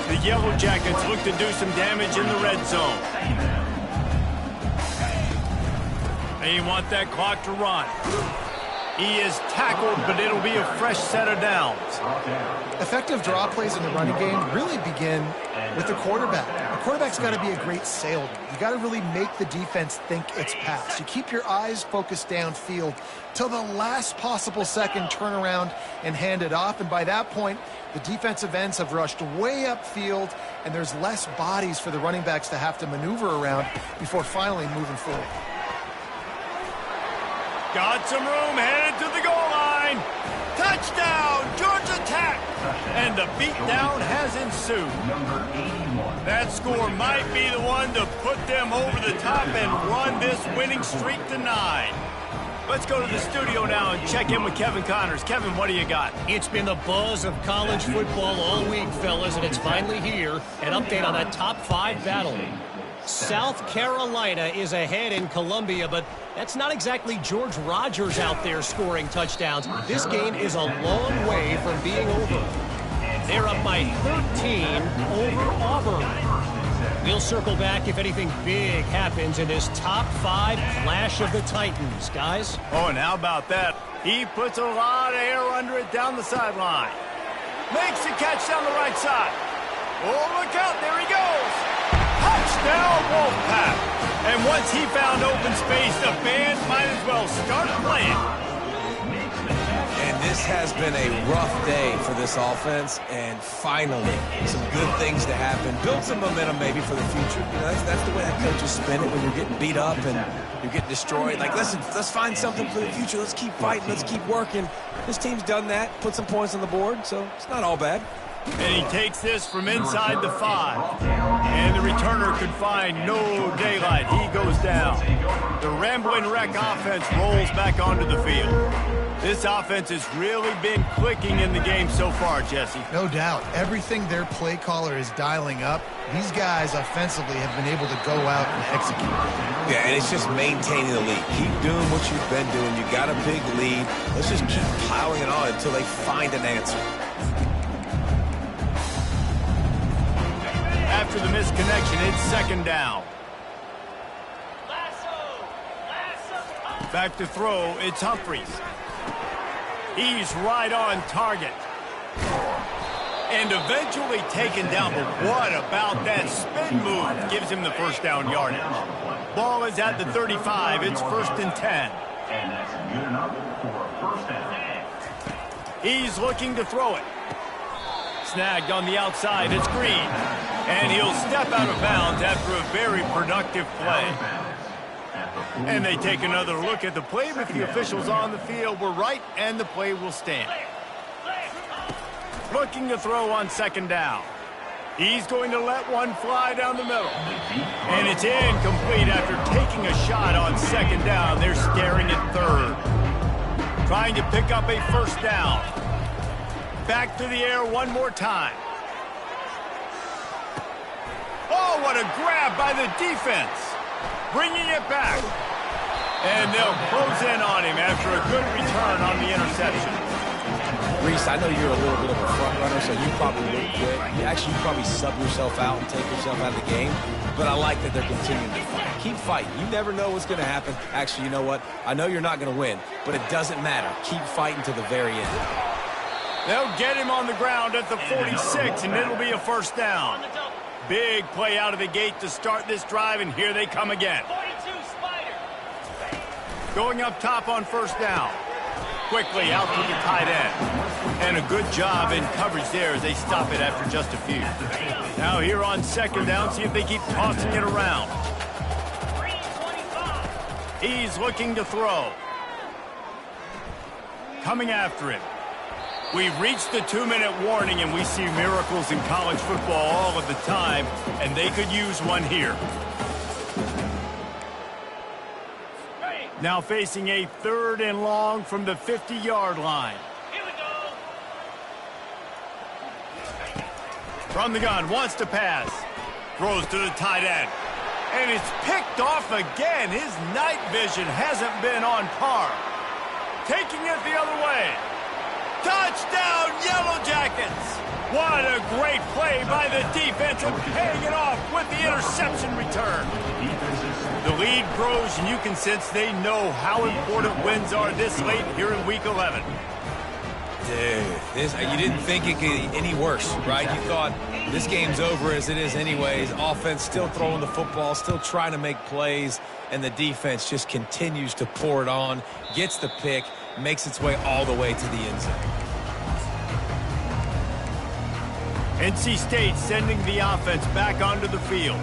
The Yellow Jackets look to do some damage in the red zone. They want that clock to run. He is tackled, but it'll be a fresh set of downs. Effective draw plays in the running game really begin with the quarterback. The quarterback's got to be a great salesman. You got to really make the defense think it's passed. You keep your eyes focused downfield till the last possible second, turn around and hand it off. And by that point, the defensive ends have rushed way upfield, and there's less bodies for the running backs to have to maneuver around before finally moving forward. Got some room, headed to the goal line. Touchdown, Georgia Tech. And the beatdown has ensued. That score might be the one to put them over the top and run this winning streak to 9. Let's go to the studio now and check in with Kevin Connors. Kevin, what do you got? It's been the buzz of college football all week, fellas, and it's finally here. An update on that top 5 battle. South Carolina is ahead in Columbia, but that's not exactly George Rogers out there scoring touchdowns. This game is a long way from being over. They're up by 13 over Auburn. We'll circle back if anything big happens in this top 5 clash of the Titans, guys. Oh, and how about that? He puts a lot of air under it down the sideline. Makes the catch down the right side. Oh, look out, there he goes. Touchdown, Wolfpack. And once he found open space, the band might as well start playing. And this has been a rough day for this offense, and finally, some good things to happen. Build some momentum maybe for the future. You know, that's the way that coaches spin it when you're getting beat up and you're getting destroyed. Like, listen, let's find something for the future. Let's keep fighting. Let's keep working. This team's done that, put some points on the board, so it's not all bad. And he takes this from inside the 5. And the returner could find no daylight. He goes down. The Rambling Wreck offense rolls back onto the field. This offense has really been clicking in the game so far, Jesse. No doubt. Everything their play caller is dialing up, these guys offensively have been able to go out and execute. Yeah, and it's just maintaining the lead. Keep doing what you've been doing. You got a big lead. Let's just keep plowing it on until they find an answer. After the misconnection, it's second down. Back to throw, it's Humphries. He's right on target. And eventually taken down, but what about that spin move? Gives him the first down yardage. Ball is at the 35, it's 1st and 10. And that's good enough for a first down. He's looking to throw it. Snagged on the outside, it's Green. And he'll step out of bounds after a very productive play. And they take another look at the play, but the officials on the field were right, and the play will stand. Looking to throw on second down. He's going to let one fly down the middle. And it's incomplete after taking a shot on second down. They're staring at third. Trying to pick up a first down. Back to the air one more time. Oh, what a grab by the defense. Bringing it back. And they'll close in on him after a good return on the interception. Reese, I know you're a little bit of a front runner, so you probably wouldn't quit. You probably sub yourself out and take yourself out of the game. But I like that they're continuing to fight. Keep fighting. You never know what's going to happen. Actually, you know what? I know you're not going to win, but it doesn't matter. Keep fighting to the very end. They'll get him on the ground at the 46, and it'll be a first down. Big play out of the gate to start this drive, and here they come again. 42 Spider. Going up top on first down. Quickly out to the tight end. And a good job in coverage there as they stop it after just a few. Now here on second down, see if they keep tossing it around. He's looking to throw. Coming after him. We've reached the 2-minute warning, and we see miracles in college football all of the time, and they could use one here. Now facing a 3rd and long from the 50-yard line. Here we go. From the gun, wants to pass. Throws to the tight end. And it's picked off again. His night vision hasn't been on par. Taking it the other way. Touchdown, Yellow Jackets! What a great play by the defense and paying it off with the interception return. The lead grows, and you can sense they know how important wins are this late here in Week 11. Dude, you didn't think it could get any worse, right? You thought this game's over as it is anyways. Offense still throwing the football, still trying to make plays, and the defense just continues to pour it on, gets the pick, makes its way all the way to the end zone. NC State sending the offense back onto the field.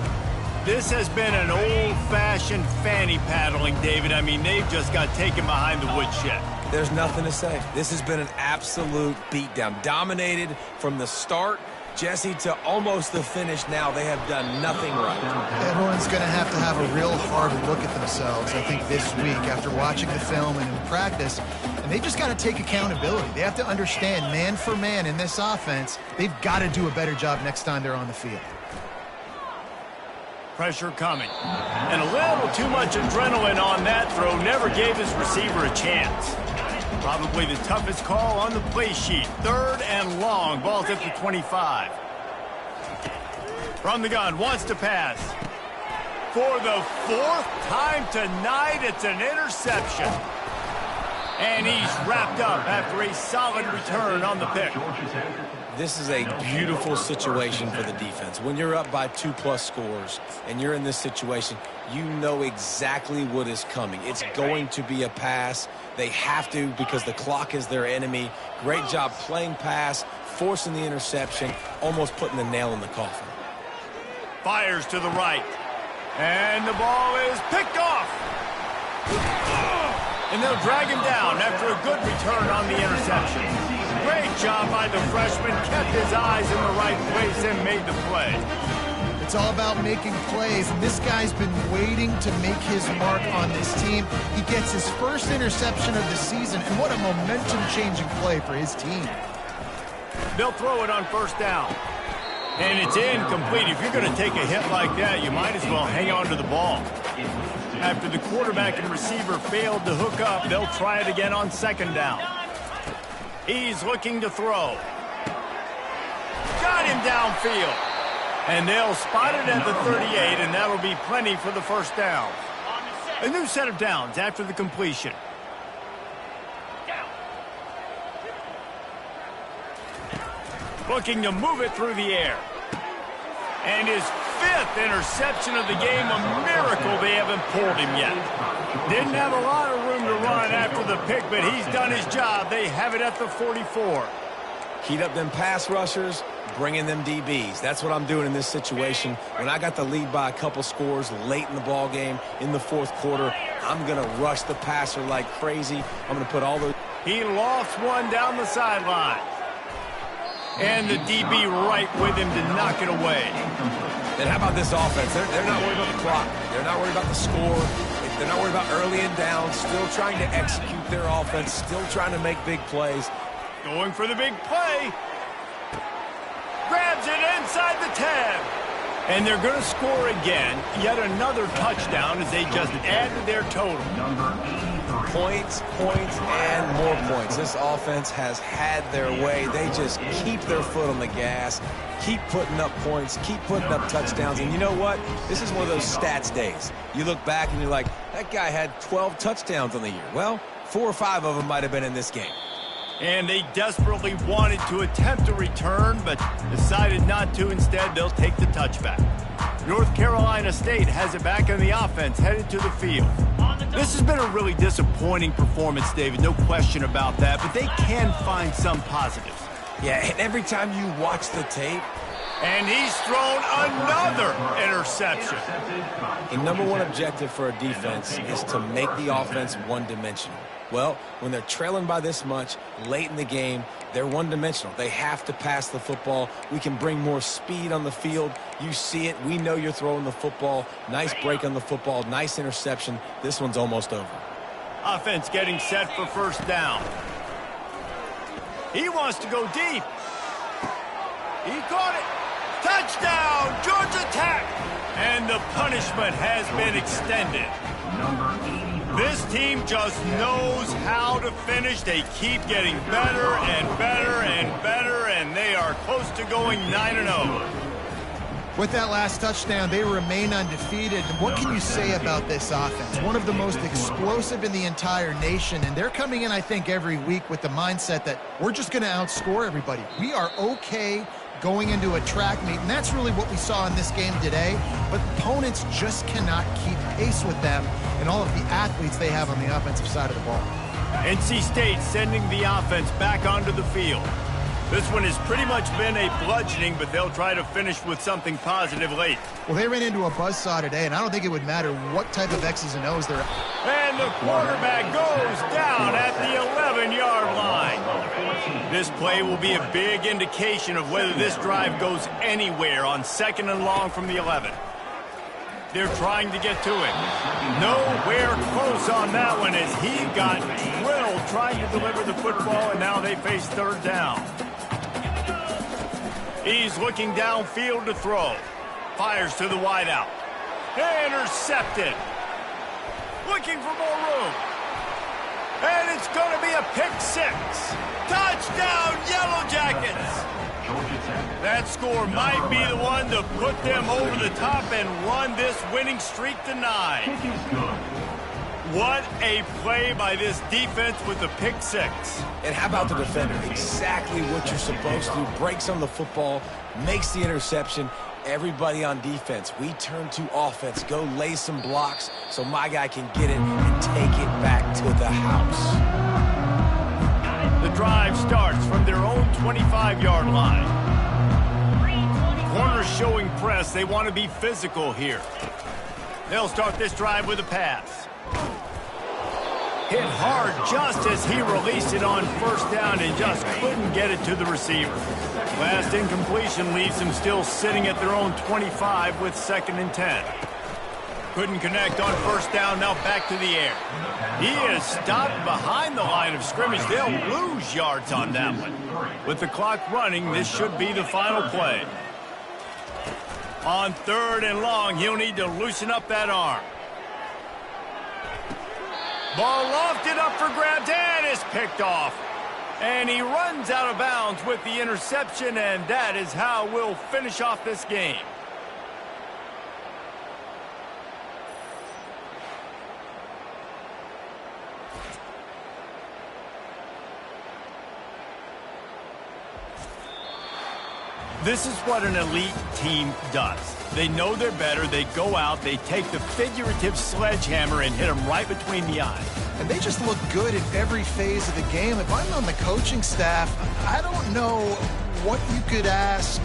This has been an old-fashioned fanny paddling, David. I mean, they've just got taken behind the woodshed. There's nothing to say. This has been an absolute beatdown. Dominated from the start, Jesse, to almost the finish now. They have done nothing right. Everyone's going to have a real hard look at themselves, I think, this week after watching the film and in practice. And they just got to take accountability. They have to understand, man for man in this offense, they've got to do a better job next time they're on the field. Pressure coming. And a little too much adrenaline on that throw. Never gave his receiver a chance. Probably the toughest call on the play sheet. 3rd and long. Ball's at the 25. From the gun. Wants to pass. For the 4th time tonight, it's an interception. And he's wrapped up after a solid return on the pick. This is a beautiful situation for the defense. When you're up by 2+ scores and you're in this situation, you know exactly what is coming. It's going to be a pass. They have to because the clock is their enemy. Great job playing pass, forcing the interception, almost putting the nail in the coffin. Fires to the right. And the ball is picked off. And they'll drag him down after a good return on the interception. Great job by the freshman. Kept his eyes in the right place and made the play. It's all about making plays, and this guy's been waiting to make his mark on this team. He gets his first interception of the season, and what a momentum-changing play for his team. They'll throw it on 1st down. And it's incomplete. If you're going to take a hit like that, you might as well hang on to the ball. After the quarterback and receiver failed to hook up, they'll try it again on 2nd down. He's looking to throw. Got him downfield. And they'll spot it at the 38, and that'll be plenty for the 1st down. A new set of downs after the completion. Looking to move it through the air. And his 5th interception of the game, a miracle they haven't pulled him yet. Didn't have a lot of room to run after the pick, but he's done his job. They have it at the 44. Heat up them pass rushers, bring in them DBs. That's what I'm doing in this situation. When I got the lead by a couple scores late in the ball game, in the 4th quarter, I'm going to rush the passer like crazy. I'm going to put all the... He lost one down the sideline. And the DB right with him to knock it away. And how about this offense? They're not worried about the clock. They're not worried about the score. They're not worried about early and down. Still trying to execute their offense. Still trying to make big plays. Going for the big play. Grabs it inside the 10. And they're going to score again. Yet another touchdown as they just add to their total. Points, and more points. This offense has had their way. They just keep their foot on the gas, keep putting up points, keep putting up touchdowns. And you know what? This is one of those stats days. You look back and you're like, that guy had 12 touchdowns on the year. Well, 4 or 5 of them might have been in this game. And they desperately wanted to attempt a return, but decided not to. Instead, they'll take the touchback. North Carolina State has it back on the offense, headed to the field. This has been a really disappointing performance, David, no question about that, but they can find some positives. Yeah, and every time you watch the tape... And he's thrown another interception. The #1 objective for a defense is to make the offense one-dimensional. Well, when they're trailing by this much, late in the game, they're one-dimensional. They have to pass the football. We can bring more speed on the field. You see it. We know you're throwing the football. Nice break on the football. Nice interception. This one's almost over. Offense getting set for 1st down. He wants to go deep. He caught it. Touchdown, Georgia Tech. And the punishment has been extended. This team just knows how to finish. They keep getting better and better and better, and they are close to going 9-0. With that last touchdown, they remain undefeated. And what can you say about this offense? One of the most explosive in the entire nation, and they're coming in, I think, every week with the mindset that we're just going to outscore everybody. We are okay going into a track meet, and that's really what we saw in this game today. But opponents just cannot keep pace with them and all of the athletes they have on the offensive side of the ball. NC State sending the offense back onto the field. This one has pretty much been a bludgeoning, but they'll try to finish with something positive late. Well, they ran into a buzzsaw today, and I don't think it would matter what type of X's and O's they're at. And the quarterback goes down at the 11-yard line. This play will be a big indication of whether this drive goes anywhere on 2nd and long from the 11. They're trying to get to it. Nowhere close on that one as he got drilled trying to deliver the football, and now they face 3rd down. He's looking downfield to throw. Fires to the wideout. Intercepted. Looking for more room. And it's going to be a pick 6. Touchdown, Yellow Jackets. That score might be the one to put them over the top and run this winning streak to 9. What a play by this defense with the pick 6. And how about the defender? Exactly what you're supposed to do. Breaks on the football, makes the interception. Everybody on defense, we turn to offense. Go lay some blocks so my guy can get it and take it back to the house. The drive starts from their own 25-yard line. Corners showing press. They want to be physical here. They'll start this drive with a pass. Hit hard just as he released it on 1st down and just couldn't get it to the receiver. Last incompletion leaves them still sitting at their own 25 with 2nd and 10. Couldn't connect on 1st down, now back to the air. He is stopped behind the line of scrimmage. They'll lose yards on that one. With the clock running, this should be the final play. On 3rd and long, he'll need to loosen up that arm. Ball lofted up for grabs and is picked off. And he runs out of bounds with the interception, and that is how we'll finish off this game. This is what an elite team does. They know they're better. They go out, they take the figurative sledgehammer and hit them right between the eyes. And they just look good in every phase of the game. If I'm on the coaching staff, I don't know what you could ask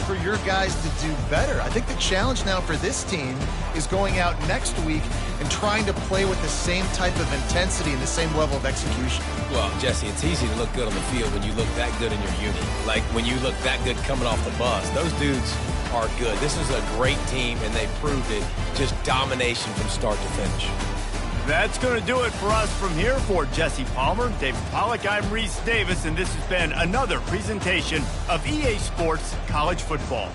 for your guys to do better. I think the challenge now for this team is going out next week and trying to play with the same type of intensity and the same level of execution. Well, Jesse, it's easy to look good on the field when you look that good in your unit. Like when you look that good coming off the bus. Those dudes are good. This is a great team, and they proved it. Just domination from start to finish. That's going to do it for us from here. For Jesse Palmer, David Pollack, I'm Reese Davis, and this has been another presentation of EA Sports College Football.